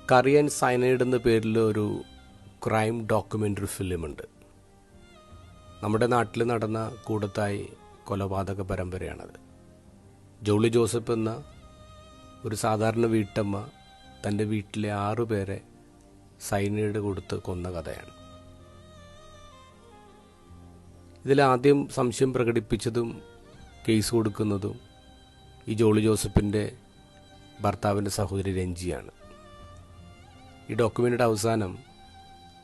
Curry and cyanide എന്ന പേരിൽ ഒരു ക്രൈം ഡോക്യുമെൻ്ററി ഫിലിമുണ്ട്. നമ്മുടെ നാട്ടിൽ നടന്ന കൂടത്തായി കൊലപാതക പരമ്പരയാണത്. ജോളി ജോസഫ് എന്ന ഒരു സാധാരണ വീട്ടമ്മ തൻ്റെ വീട്ടിലെ 6 പേരെ സയനൈഡ് കൊടുത്ത് കൊന്ന കഥയാണ്. ഇതിലാദ്യം സംശയം പ്രകടിപ്പിച്ചതും കേസ് കൊടുക്കുന്നതും ഈ ജോളി ജോസഫിൻ്റെ ഭർത്താവിൻ്റെ സഹോദരി രഞ്ജിയാണ്. ഈ ഡോക്യുമെൻ്ററിയുടെ അവസാനം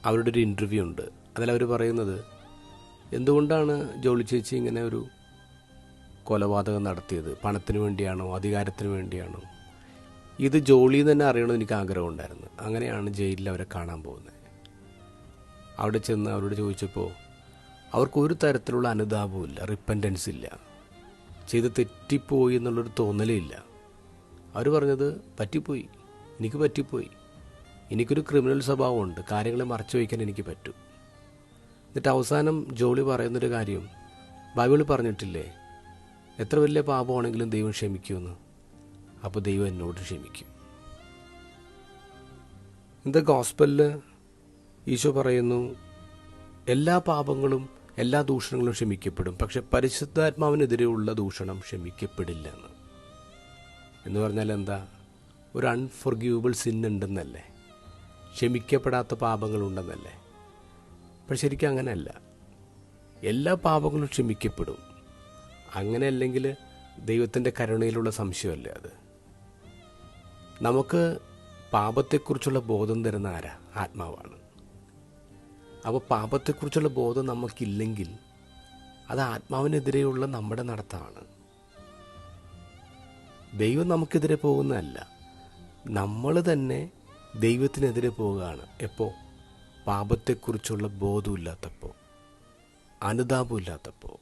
അവരുടെ ഒരു ഇൻ്റർവ്യൂ ഉണ്ട്. അതിലവർ പറയുന്നത് എന്തുകൊണ്ടാണ് ജോളി ചേച്ചി ഇങ്ങനെ ഒരു കൊലപാതകം നടത്തിയത്? പണത്തിന് വേണ്ടിയാണോ, അധികാരത്തിന് വേണ്ടിയാണോ? ഇത് ജോളി തന്നെ അറിയണമെന്ന് എനിക്ക് ആഗ്രഹമുണ്ടായിരുന്നു. അങ്ങനെയാണ് ജയിലിൽ അവരെ കാണാൻ പോകുന്നത്. അവിടെ ചെന്ന് അവരോട് ചോദിച്ചപ്പോൾ അവർക്കൊരു തരത്തിലുള്ള അനുതാപവും ഇല്ല, റിപ്പൻറ്റൻസ് ഇല്ല, ചെയ്ത് തെറ്റിപ്പോയി എന്നുള്ളൊരു തോന്നലേ ഇല്ല. അവർ പറഞ്ഞത് പറ്റിപ്പോയി, എനിക്ക് പറ്റിപ്പോയി, എനിക്കൊരു ക്രിമിനൽ സ്വഭാവമുണ്ട്, കാര്യങ്ങളെ മറച്ചു വയ്ക്കാൻ എനിക്ക് പറ്റും. എന്നിട്ട് അവസാനം ജോളി പറയുന്നൊരു കാര്യം, ബൈബിളിൽ പറഞ്ഞിട്ടില്ലേ, എത്ര വലിയ പാപമാണെങ്കിലും ദൈവം ക്ഷമിക്കുമെന്ന്. അപ്പോൾ ദൈവം എന്നോട് ക്ഷമിക്കും. ഇന്ന് ഗോസ്പലിൽ ഈശോ പറയുന്നു, എല്ലാ പാപങ്ങളും എല്ലാ ദൂഷണങ്ങളും ക്ഷമിക്കപ്പെടും, പക്ഷെ പരിശുദ്ധാത്മാവിനെതിരെയുള്ള ദൂഷണം ക്ഷമിക്കപ്പെടില്ല എന്ന് പറഞ്ഞാൽ എന്താ? ഒരു അൺഫോർഗീവബിൾ സിൻ ഉണ്ടെന്നല്ലേ, ക്ഷമിക്കപ്പെടാത്ത പാപങ്ങളുണ്ടെന്നല്ലേ. പക്ഷെ ശരിക്കും അങ്ങനെയല്ല. എല്ലാ പാപങ്ങളും ക്ഷമിക്കപ്പെടും. അങ്ങനെ അല്ലെങ്കിൽ ദൈവത്തിൻ്റെ കരുണയിലുള്ള സംശയമല്ലേ അത്? നമുക്ക് പാപത്തെക്കുറിച്ചുള്ള ബോധം തരുന്ന ആരാ? ആത്മാവാണ്. അപ്പോൾ പാപത്തെക്കുറിച്ചുള്ള ബോധം നമുക്കില്ലെങ്കിൽ അത് ആത്മാവിനെതിരെയുള്ള നമ്മുടെ നടത്തമാണ്. ദൈവം നമുക്കെതിരെ പോകുന്നതല്ല, നമ്മൾ തന്നെ ദൈവത്തിനെതിരെ പോവുകയാണ്. എപ്പോൾ? പാപത്തെക്കുറിച്ചുള്ള ബോധമില്ലാത്തപ്പോൾ, അനുതാപമില്ലാത്തപ്പോൾ.